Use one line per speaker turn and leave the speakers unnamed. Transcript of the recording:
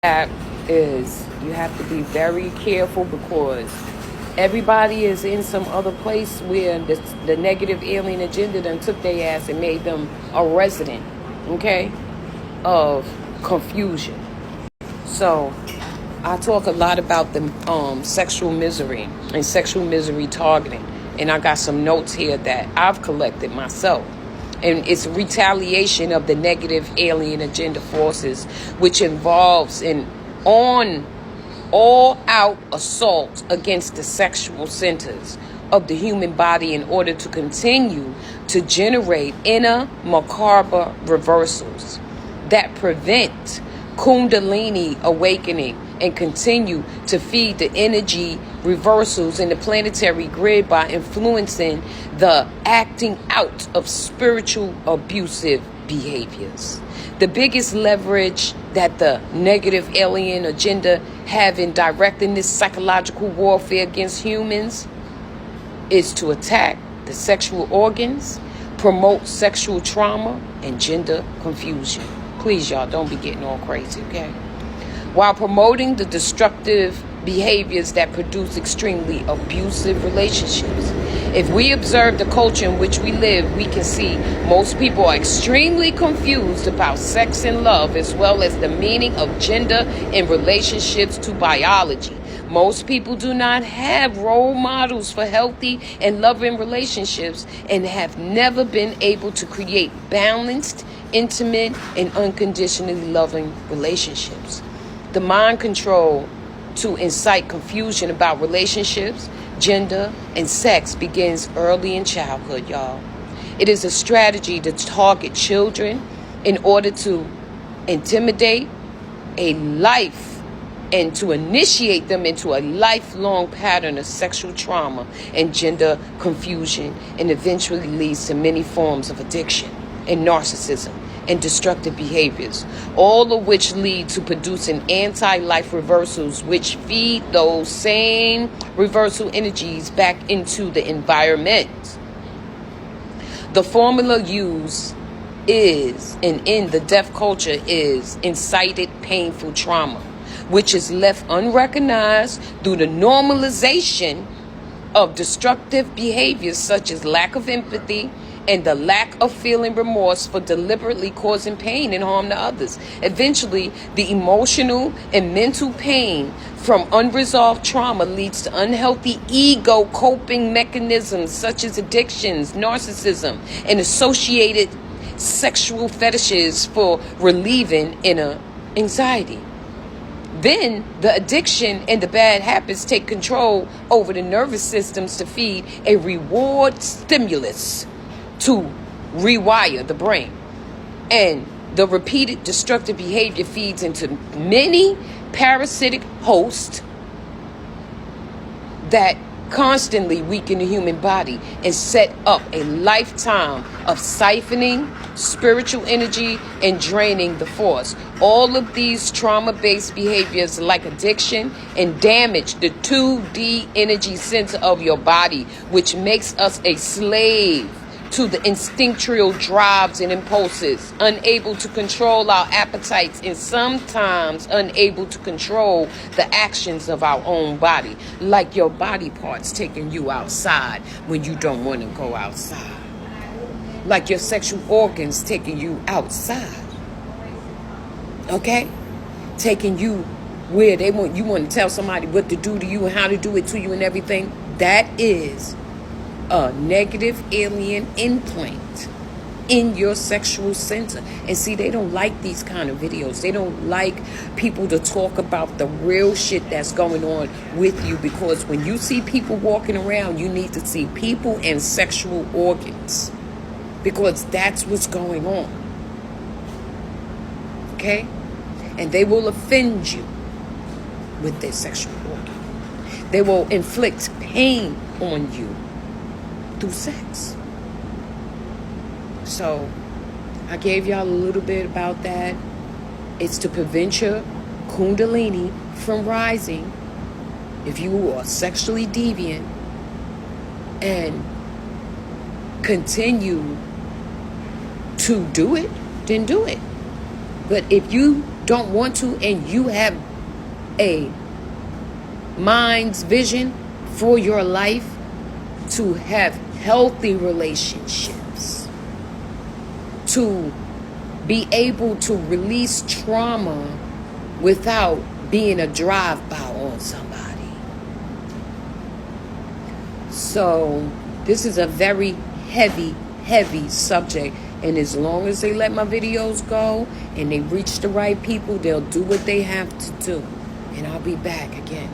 That is, you have to be very careful because everybody is in some other place where the negative alien agenda done took their ass and made them a resident, okay, of confusion. So I talk a lot about the sexual misery and sexual misery targeting, and I got some notes here that I've collected myself. And it's retaliation of the negative alien agenda forces, which involves an on all-out assault against the sexual centers of the human body in order to continue to generate inner macabre reversals that prevent Kundalini awakening and continue to feed the energy reversals in the planetary grid by influencing the acting out of spiritual abusive behaviors. The biggest leverage that the negative alien agenda have in directing this psychological warfare against humans is to attack the sexual organs, promote sexual trauma, and gender confusion. Please, y'all, don't be getting all crazy, okay? While promoting the destructive behaviors that produce extremely abusive relationships. If we observe the culture in which we live, we can see most people are extremely confused about sex and love, as well as the meaning of gender in relationships to biology. Most people do not have role models for healthy and loving relationships and have never been able to create balanced, intimate, and unconditionally loving relationships. The mind control to incite confusion about relationships, gender, and sex begins early in childhood, y'all. It is a strategy to target children in order to intimidate a life and to initiate them into a lifelong pattern of sexual trauma and gender confusion, and eventually leads to many forms of addiction and narcissism and destructive behaviors, all of which lead to producing anti-life reversals, which feed those same reversal energies back into the environment. The formula used is, and in the deaf culture, is incited painful trauma, which is left unrecognized through the normalization of destructive behaviors such as lack of empathy and the lack of feeling remorse for deliberately causing pain and harm to others. Eventually, the emotional and mental pain from unresolved trauma leads to unhealthy ego coping mechanisms such as addictions, narcissism, and associated sexual fetishes for relieving inner anxiety. Then the addiction and the bad habits take control over the nervous systems to feed a reward stimulus to rewire the brain. And the repeated destructive behavior feeds into many parasitic hosts that constantly weaken the human body and set up a lifetime of siphoning spiritual energy and draining the force. All of these trauma-based behaviors like addiction and damage the 2D energy center of your body, which makes us a slave to the instinctual drives and impulses, unable to control our appetites, and sometimes unable to control the actions of our own body, like your body parts taking you outside when you don't want to go outside, like your sexual organs taking you outside, okay, taking you where they want. You want to tell somebody what to do to you and how to do it to you and everything. That is a negative alien implant in your sexual center. And see, they don't like these kind of videos. They don't like people to talk about the real shit that's going on with you, because when you see people walking around, you need to see people and sexual organs, because that's what's going on. Okay? And they will offend you with their sexual organ. They will inflict pain on you through sex. So I gave y'all a little bit about that. It's to prevent your Kundalini from rising. If you are sexually deviant and continue to do it, then do it. But if you don't want to, and you have a mind's vision for your life to have healthy relationships, to be able to release trauma without being a drive-by on somebody. So this is a very heavy subject, and as long as they let my videos go and they reach the right people, they'll do what they have to do, and I'll be back again.